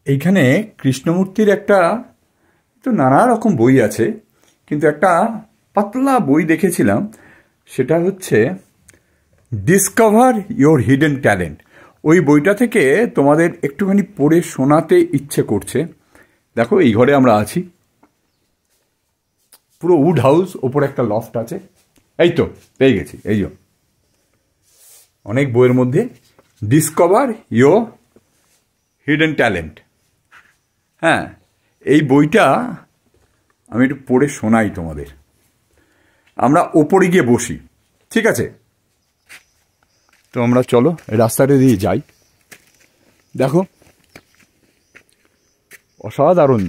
এইখানে কৃষ্ণমূর্তির একটা তো নানা রকম বই আছে, কিন্তু একটা পাতলা বই দেখেছিলাম, সেটা হচ্ছে ডিসকভার ইয়োর হিডেন ট্যালেন্ট। ওই বইটা থেকে তোমাদের একটুখানি পড়ে শোনাতে ইচ্ছে করছে। দেখো, এই ঘরে আমরা আছি, পুরো উড হাউস, ওপরে একটা লফট আছে। এই তো পেয়ে গেছি, এই যে অনেক বইয়ের মধ্যে ডিসকভার ইয়োর হিডেন ট্যালেন্ট। হ্যাঁ, এই বইটা আমি একটু পড়ে শোনাই তোমাদের। আমরা ওপরে গিয়ে বসি, ঠিক আছে? তো আমরা চলো রাস্তাটা দিয়ে যাই। দেখো, অসাধারণ।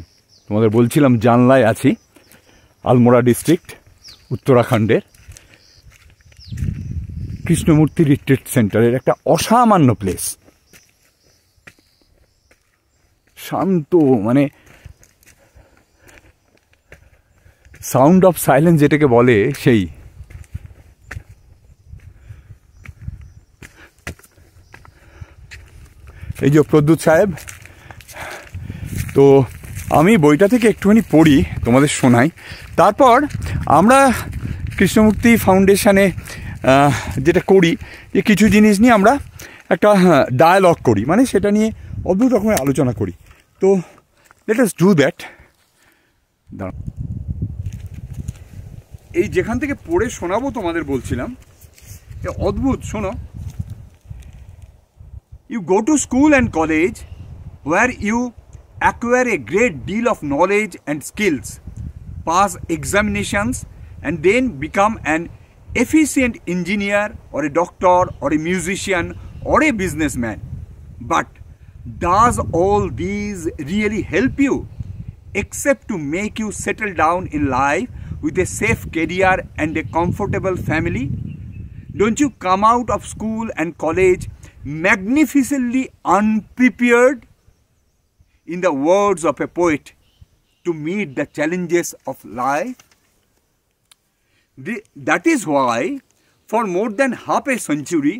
তোমাদের বলছিলাম জানলায় আছি, আলমোড়া ডিস্ট্রিক্ট, উত্তরাখণ্ডের কৃষ্ণমূর্তি রিট্রিট সেন্টারের একটা অসামান্য প্লেস। শান্ত, মানে সাউন্ড অফ সাইলেন্স যেটাকে বলে, সেই। এই যে প্রদ্যুৎ সাহেব। তো আমি বইটা থেকে একটুখানি পড়ি, তোমাদের শোনাই। তারপর আমরা কৃষ্ণমূর্তি ফাউন্ডেশনে যেটা করি, যে কিছু জিনিস নিয়ে আমরা একটা ডায়ালগ করি, মানে সেটা নিয়ে অদ্ভুত রকমের আলোচনা করি। তো লেট আস ডু দ্যাট। এই যেখান থেকে পড়ে শোনাবো তোমাদের বলছিলাম, অদ্ভুত, শোনো। You go to school and college where you acquire a great deal of knowledge and skills, pass examinations, and then become an efficient engineer or a doctor or a musician or a businessman. But does all these really help you, except to make you settle down in life with a safe career and a comfortable family? Don't you come out of school and college magnificently unprepared, in the words of a poet, to meet the challenges of life? That is why, for more than half a century,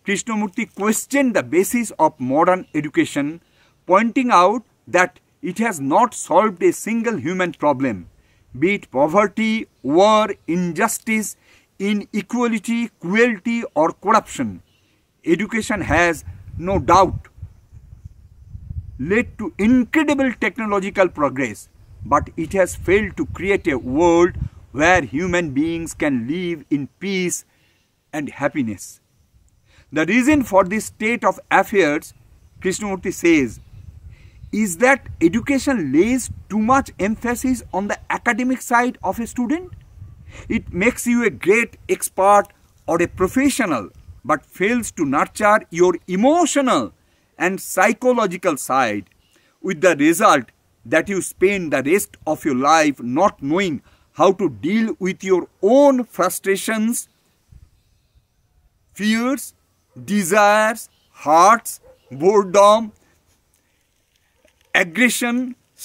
Krishnamurti questioned the basis of modern education, pointing out that it has not solved a single human problem, be it poverty, war, injustice, inequality, cruelty, or corruption. Education has, no doubt, led to incredible technological progress, but it has failed to create a world where human beings can live in peace and happiness. The reason for this state of affairs, Krishnamurti says, is that education lays too much emphasis on the academic side of a student. It makes you a great expert or a professional, but fails to nurture your emotional and psychological side, with the result that you spend the rest of your life not knowing how to deal with your own frustrations, fears, desires, hurts, boredom, aggression,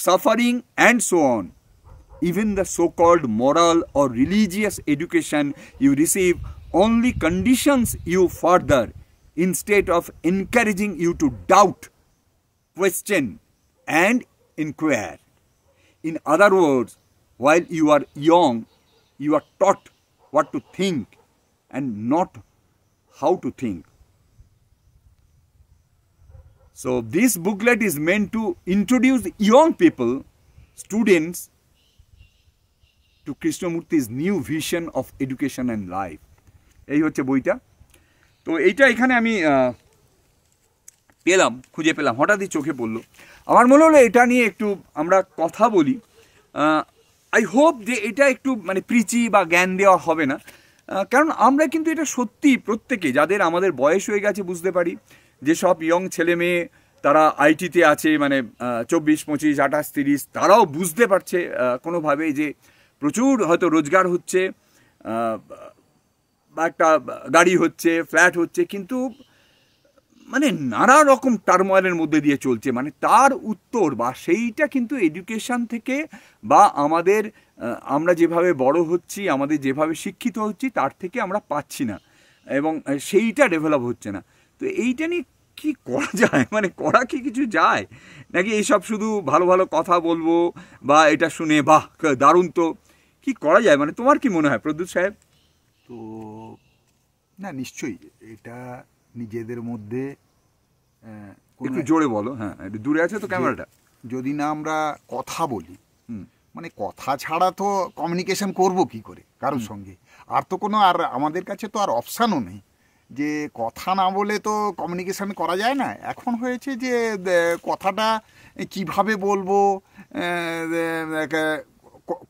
suffering, and so on. Even the so-called moral or religious education you receive only conditions you further, instead of encouraging you to doubt, question, and inquire. In other words, while you are young, you are taught what to think and not how to think. So this booklet is meant to introduce young people, students, to Krishnamurti's new vision of education and life. এই হচ্ছে বইটা। তো এইটা এখানে আমি খুঁজে পেলাম, হঠাৎই চোখে পড়লো। আমার মনে হলো এটা নিয়ে একটু আমরা কথা বলি। আই হোপ যে এটা একটু মানে প্রিচি বা জ্ঞান দেওয়া হবে না, কারণ আমরা কিন্তু এটা সত্যি প্রত্যেকে, যাদের আমাদের বয়স হয়ে গেছে, বুঝতে পারি যেসব ইয়ং ছেলে মেয়ে তারা আইটিতে আছে, মানে 24, 25, 28, 30, তারাও বুঝতে পারছে কোনোভাবে যে প্রচুর হয়তো রোজগার হচ্ছে, বা একটা গাড়ি হচ্ছে, ফ্ল্যাট হচ্ছে, কিন্তু মানে নানা রকম টার্ময়েলের মধ্যে দিয়ে চলছে। মানে তার উত্তর বা সেইটা কিন্তু এডুকেশন থেকে বা আমরা যেভাবে বড় হচ্ছি, আমাদের যেভাবে শিক্ষিত হচ্ছি, তার থেকে আমরা পাচ্ছি না, এবং সেইটা ডেভেলপ হচ্ছে না। তো এইটা নিয়ে কি করা যায়, মানে করা কি কিছু যায় নাকি এইসব শুধু ভালো ভালো কথা বলবো বা এটা শুনে বাহ দারুণ, তো কি করা যায়, মানে তোমার কি মনে হয় প্রদ্যুৎ সাহেব? তো না, নিশ্চয়ই এটা নিজেদের মধ্যে একটু জোরে বলো, হ্যাঁ একটু দূরে আছে তো ক্যামেরাটা। যদি না আমরা কথা বলি, মানে কথা ছাড়া তো কমিউনিকেশন করব কি করে কারোর সঙ্গে? আর তো কোনো, আর আমাদের কাছে তো আর অপশানও নেই যে কথা না বলে তো কমিউনিকেশন করা যায় না। এখন হয়েছে যে কথাটা কিভাবে বলবো,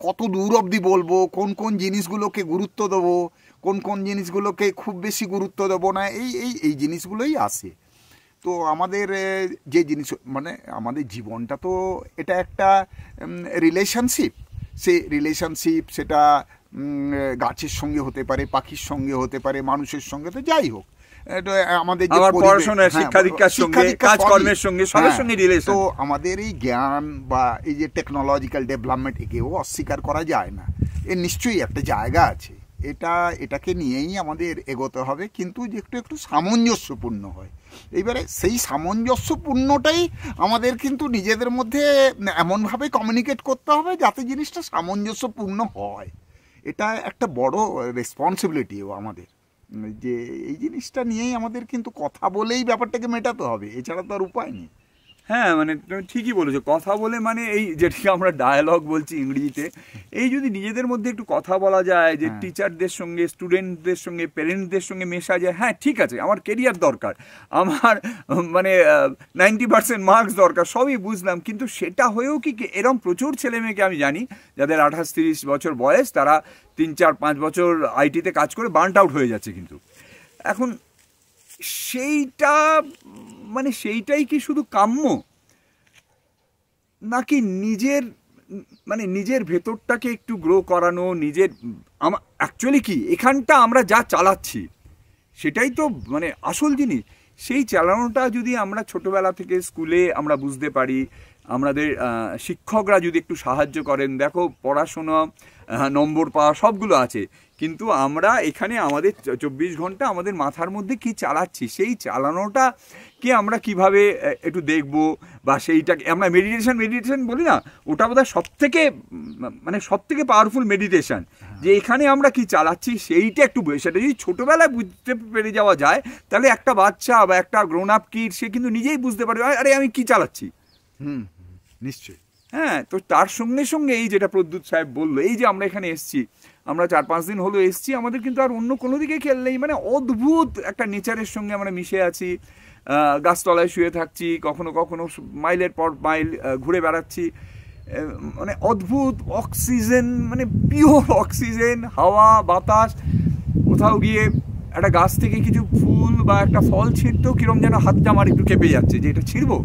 কত দূর অবধি বলবো, কোন কোন জিনিসগুলোকে গুরুত্ব দেবো, কোন কোন জিনিসগুলোকে খুব বেশি গুরুত্ব দেবো না, এই এই এই জিনিসগুলোই আসে। তো আমাদের যে জিনিস, মানে আমাদের জীবনটা তো এটা একটা রিলেশনশিপ। সেই রিলেশনশিপ সেটা গাছের সঙ্গে হতে পারে, পাখির সঙ্গে হতে পারে, মানুষের সঙ্গে, তো যাই হোক আমাদের যে পড়াশোনা, শিক্ষা দীক্ষার সঙ্গে, কাজকর্মের সঙ্গে, সবার সঙ্গে রিলেশন। তো আমাদের এই জ্ঞান বা এই যে টেকনোলজিক্যাল ডেভেলপমেন্ট, একেও অস্বীকার করা যায় না, এর নিশ্চয়ই একটা জায়গা আছে। এটাকে নিয়েই আমাদের এগোতে হবে, কিন্তু যে একটু একটু সামঞ্জস্যপূর্ণ হয়। এইবারে সেই সামঞ্জস্যপূর্ণটাই আমাদের কিন্তু নিজেদের মধ্যে এমনভাবে কমিউনিকেট করতে হবে যাতে জিনিসটা সামঞ্জস্যপূর্ণ হয়। এটা একটা বড় রেসপন্সিবিলিটিও আমাদের, যে এই জিনিসটা নিয়েই আমাদের কিন্তু কথা বলেই ব্যাপারটাকে মেটাতে হবে, এছাড়া তো আর উপায় নেই। হ্যাঁ, মানে তুমি ঠিকই বলেছো, কথা বলে, মানে এই যেটাকে আমরা ডায়ালগ বলছি ইংরেজিতে, এই যদি নিজেদের মধ্যে একটু কথা বলা যায়, যে টিচারদের সঙ্গে, স্টুডেন্টদের সঙ্গে, পেরেন্টসদের সঙ্গে মেশা যায়, হ্যাঁ ঠিক আছে আমার কেরিয়ার দরকার, আমার মানে 90% মার্কস দরকার, সবই বুঝলাম, কিন্তু সেটা হয়েও কি এরকম প্রচুর ছেলে মেয়েকে আমি জানি যাদের 28-30 বছর বয়স, তারা 3-4-5 বছর আইটিতে কাজ করে বার্নড আউট হয়ে যাচ্ছে। কিন্তু এখন সেইটা, মানে সেইটাই কি শুধু কাম্য, নাকি নিজের, মানে নিজের ভেতরটাকে একটু গ্রো করানো, নিজের অ্যাকচুয়ালি কি এখানটা আমরা যা চালাচ্ছি সেটাই তো মানে আসল জিনিস। সেই চালানোটা যদি আমরা ছোটবেলা থেকে স্কুলে আমরা বুঝতে পারি, আমাদের শিক্ষকরা যদি একটু সাহায্য করেন, দেখো পড়াশোনা, নম্বর পাওয়া সবগুলো আছে, কিন্তু আমরা এখানে আমাদের 24 ঘন্টা আমাদের মাথার মধ্যে কি চালাচ্ছি, সেই চালানোটা কি আমরা কিভাবে একটু দেখবো, বা সেইটাকে আমরা মেডিটেশন বলি না, ওটা বোধহয় সব থেকে পাওয়ারফুল মেডিটেশন, যে এখানে আমরা কি চালাচ্ছি সেইটা একটু, সেটা যদি ছোটোবেলায় বুঝতে পেরে যাওয়া যায়, তাহলে একটা বাচ্চা বা একটা গ্রোন আপ কিড সে কিন্তু নিজেই বুঝতে পারবে আরে আমি কি চালাচ্ছি। নিশ্চয়ই। হ্যাঁ, তো তার সঙ্গে সঙ্গে এই যেটা প্রদ্যুৎ সাহেব বললো, এই যে আমরা এখানে এসছি, আমরা 4-5 দিন হলো এসছি, আমাদের কিন্তু আর অন্য কোনো দিকে খেয়াল নেই, মানে অদ্ভুত একটা নেচারের সঙ্গে আমরা মিশে আছি, গাছতলায় শুয়ে থাকছি, কখনো কখনো মাইলের পর মাইল ঘুরে বেড়াচ্ছি, মানে অদ্ভুত অক্সিজেন, মানে পিওর অক্সিজেন, হাওয়া বাতাস। কোথাও গিয়ে একটা গাছ থেকে কিছু ফুল বা একটা ফল ছিঁড়তেও কিরম যেন হাতটা আমার একটু কেঁপে যাচ্ছে যে এটা ছিঁড়বো।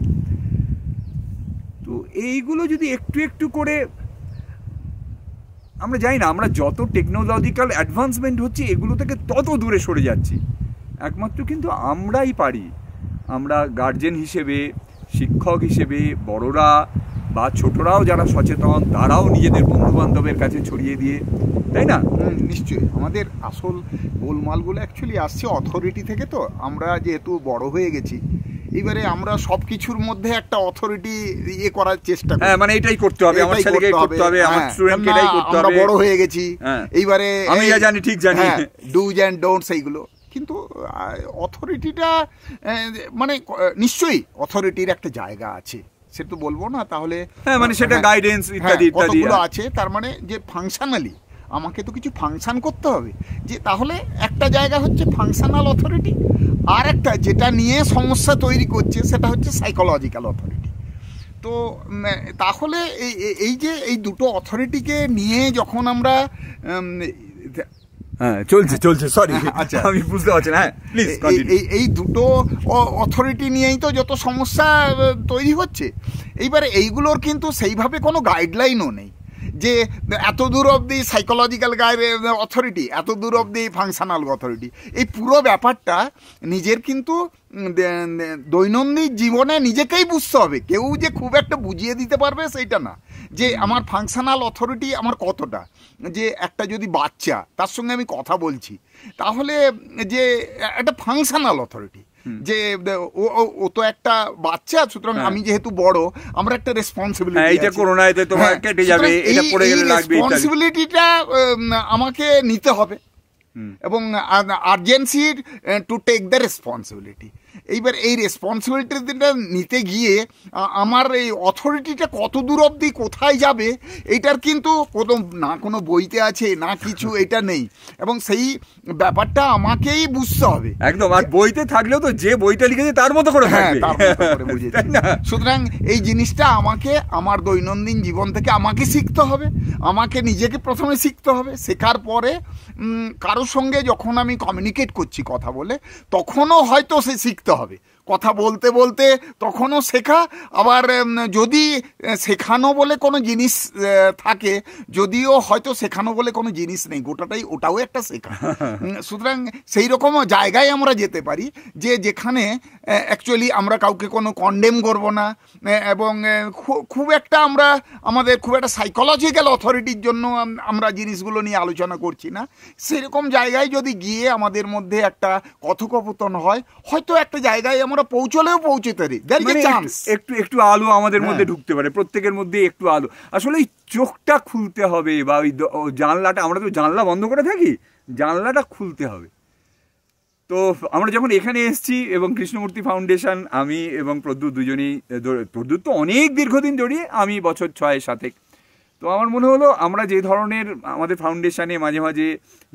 তো এইগুলো যদি একটু একটু করে আমরা যাই না, আমরা যত টেকনোলজিক্যাল অ্যাডভান্সমেন্ট হচ্ছে এগুলো থেকে তত দূরে সরে যাচ্ছি। একমাত্র কিন্তু আমরাই পারি, আমরা গার্জেন হিসেবে, শিক্ষক হিসেবে, বড়রা বা ছোটরাও যারা সচেতন, তারাও নিজেদের বন্ধুবান্ধবের কাছে ছড়িয়ে দিয়ে, তাই না? নিশ্চয়ই। আমাদের আসল গোলমালগুলো অ্যাকচুয়ালি আসছে অথরিটি থেকে। তো আমরা যেহেতু বড় হয়ে গেছি, এবারে আমরা সব কিছুর মধ্যে একটা অথরিটি করার চেষ্টা করি। হ্যাঁ, মানে এটাই করতে হবে, আমার ছেলেকে করতে হবে, আমার স্টুডেন্টকে এটাই করতে হবে, আমরা বড় হয়ে গেছি, এইবারে আমি যা জানি ঠিক জানি, ডুজ অ্যান্ড ডোন্টস এইগুলো। কিন্তু অথরিটিটা, মানে নিশ্চয়ই অথরিটির একটা জায়গা আছে, সে তো বলবো না, তাহলে হ্যাঁ, মানে সেটা গাইডেন্স ইত্যাদি ইত্যাদি কতগুলো আছে। তার মানে যে ফাংশনালি আমাকে তো কিছু ফাংশন করতে হবে, যে তাহলে একটা জায়গা হচ্ছে ফাংশনাল অথরিটি, আর একটা যেটা নিয়ে সমস্যা তৈরি করছে সেটা হচ্ছে সাইকোলজিক্যাল অথরিটি। তো তাহলে এই যে এই দুটো অথরিটিকে নিয়ে যখন আমরা চলছে সরি, আচ্ছা আমি বুঝতে পারছি না, হ্যাঁ প্লিজ কন্টিনিউ। এই দুটো অথরিটি নিয়েই তো যত সমস্যা তৈরি হচ্ছে। এইবারে এইগুলোর কিন্তু সেইভাবে কোনো গাইডলাইনও নেই যে এত দূর অবধি সাইকোলজিক্যাল অথরিটি, এত দূর অবধি ফাংশনাল অথরিটি। এই পুরো ব্যাপারটা নিজের কিন্তু দৈনন্দিন জীবনে নিজেকেই বুঝতে হবে, কেউ যে খুব একটা বুঝিয়ে দিতে পারবে সেইটা না, যে আমার ফাংশনাল অথরিটি আমার কতটা। যে একটা যদি বাচ্চা, তার সঙ্গে আমি কথা বলছি, তাহলে যে একটা ফাংশনাল অথরিটি, যে ও তো একটা বাচ্চা, সুতরাং আমি যেহেতু বড়, আমরা একটা রেসপন্সিবিলিটি, এইটা করোনা এতে তোমার কেটে যাবে, এটা পড়ে গেলে লাগবে, রেসপন্সিবিলিটিটা আমাকে নিতে হবে এবং urgency to take the responsibility. এইবার এই রেসপন্সিবিলিটিটা নিতে গিয়ে আমার এই অথরিটিটা কত দূর অবধি কোথায় যাবে এইটার কিন্তু কোনো বইতে আছে না কিছু, এটা নেই, এবং সেই ব্যাপারটা আমাকেই বুঝতে হবে একদম। আর বইতে থাকলেও তো যে বইটা লিখেছে তার মতো করে থাকবে। সুতরাং এই জিনিসটা আমাকে আমার দৈনন্দিন জীবন থেকে আমাকে শিখতে হবে, আমাকে নিজেকে প্রথমে শিখতে হবে, শেখার পরে কারোর সঙ্গে যখন আমি কমিউনিকেট করছি কথা বলে, তখনও হয়তো সে শিখতে হবে, কথা বলতে বলতে তখনও শেখা। আবার যদি শেখানো বলে কোনো জিনিস থাকে, যদিও হয়তো শেখানো বলে কোনো জিনিস নেই, গোটাটাই ওটাও একটা শেখা। সুতরাং সেই রকম জায়গায় আমরা যেতে পারি যে যেখানে অ্যাকচুয়ালি আমরা কাউকে কোনো কন্ডেম করব না, এবং খুব একটা আমাদের খুব একটা সাইকোলজিক্যাল অথরিটির জন্য আমরা জিনিসগুলো নিয়ে আলোচনা করছি না। সেরকম জায়গায় যদি গিয়ে আমাদের মধ্যে একটা কথোপকথন হয়, হয়তো একটা জায়গায় আমরা পৌঁছতে পারি, একটু আলো আমাদের মধ্যে ঢুকতে পারে, প্রত্যেকের মধ্যে একটু আলো। আসলে এই চোখটা খুলতে হবে, বা ওই জানলাটা, আমরা তো জানলা বন্ধ করে থাকি, জানলাটা খুলতে হবে। তো আমরা যখন এখানে এসেছি এবং কৃষ্ণমূর্তি ফাউন্ডেশন, আমি এবং প্রদ্যুৎ দুজনেই, প্রদ্যুৎ তো অনেক দীর্ঘদিন জড়িয়ে, আমি বছর 6-7। তো আমার মনে হলো আমরা যে ধরনের আমাদের ফাউন্ডেশনে মাঝে মাঝে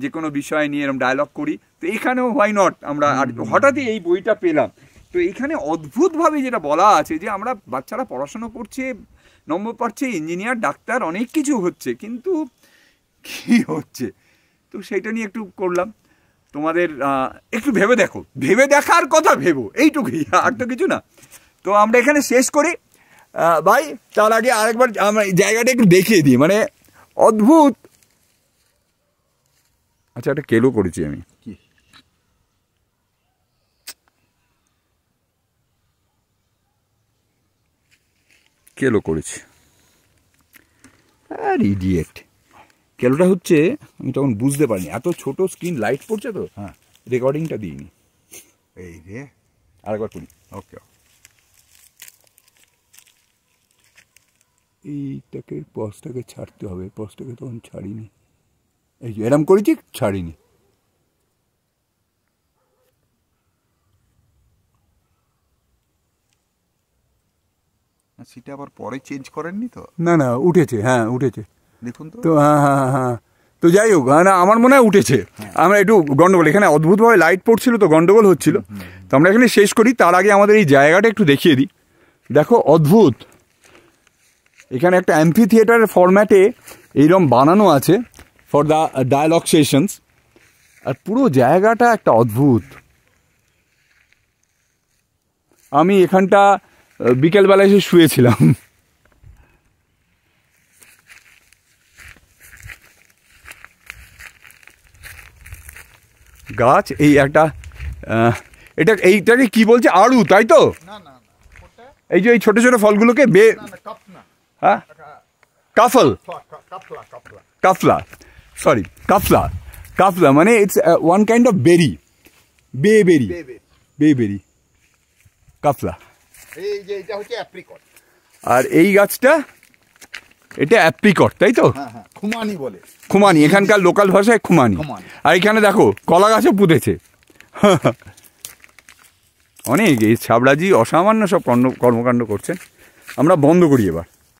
যে কোনো বিষয় নিয়ে এরকম ডায়লগ করি, তো এখানেও হোয়াই নট, আমরা আর হঠাৎই এই বইটা পেলাম। তো এখানে অদ্ভুতভাবে যেটা বলা আছে যে আমরা বাচ্চারা পড়াশোনা করছে, নম্বর পাচ্ছে, ইঞ্জিনিয়ার, ডাক্তার, অনেক কিছু হচ্ছে, কিন্তু কি হচ্ছে, তো সেইটা নিয়ে একটু করলাম। তোমাদের একটু ভেবে দেখো, ভেবে দেখার কথা ভেবো, এইটুকুই, আর তো কিছু না। তো আমরা এখানে শেষ করি ভাই। তার আগে আরেকবার আমরা জায়গাটা একটু দেখিয়ে দিই, মানে অদ্ভুত। আচ্ছা, একটা কেলো করেছি আমি, কেলো করেছি, আর ইডিয়েট। কেলোটা হচ্ছে, আমি তখন বুঝতে পারিনি, এত ছোট স্ক্রিন লাইট পড়ছে তো, হ্যাঁ, রেকর্ডিংটা দিইনি। এই রে, আরেকবার করি। ওকে, এইটাকে পজটাকে ছাড়তে হবে, পজটাকে তখন ছাড়িনি, এই যে এরম করেছি, ছাড়িনি। সেটা আবার পরে চেঞ্জ করেননি তো? না না, উঠেছে, হ্যাঁ উঠেছে, দেখুন তো। তো হ্যাঁ হ্যাঁ হ্যাঁ, তো যাই হোক, না আমার মনে হয় উঠেছে। আমরা একটু গন্ডগোল, এখানে অদ্ভুতভাবে লাইট পড়ছিল তো গন্ডগোল হচ্ছিল। তো আমরা এখানে শেষ করি, তার আগে আমাদের এই জায়গাটা একটু দেখিয়ে দিই। দেখো অদ্ভুত, এখানে একটা অ্যাম্পি থিয়েটারের ফরম্যাটে এইরকম বানানো আছে ফর দ্য ডায়ালগ সেশনস, আর পুরো জায়গাটা একটা অদ্ভুত। আমি এখানটা বিকেলবেলা এসে শুয়েছিলাম। গাছ, এই একটা, এইটাকে কি বলছে, আড়ু, তাই তো? এই যে এই ছোট ছোট ফলগুলোকে হ্যাঁ, কাফল, কাফলা, সরি, কাফলা, কাফলা মানে ইটস ওয়ান কাইন্ড অফ বেরি, বেবেরি, কাফলা। আর এই গাছটা, এটা অ্যাপ্রিকট, তাই তো? খুমানি বলে, খুমানি, এখানকার লোকাল ভাষায় খুমানি। আর এখানে দেখো কলা গাছও পুঁতেছে। অনেক এই ছাবড়াজি অসামান্য সব কর্মকাণ্ড করছেন। আমরা বন্ধ করি এবার।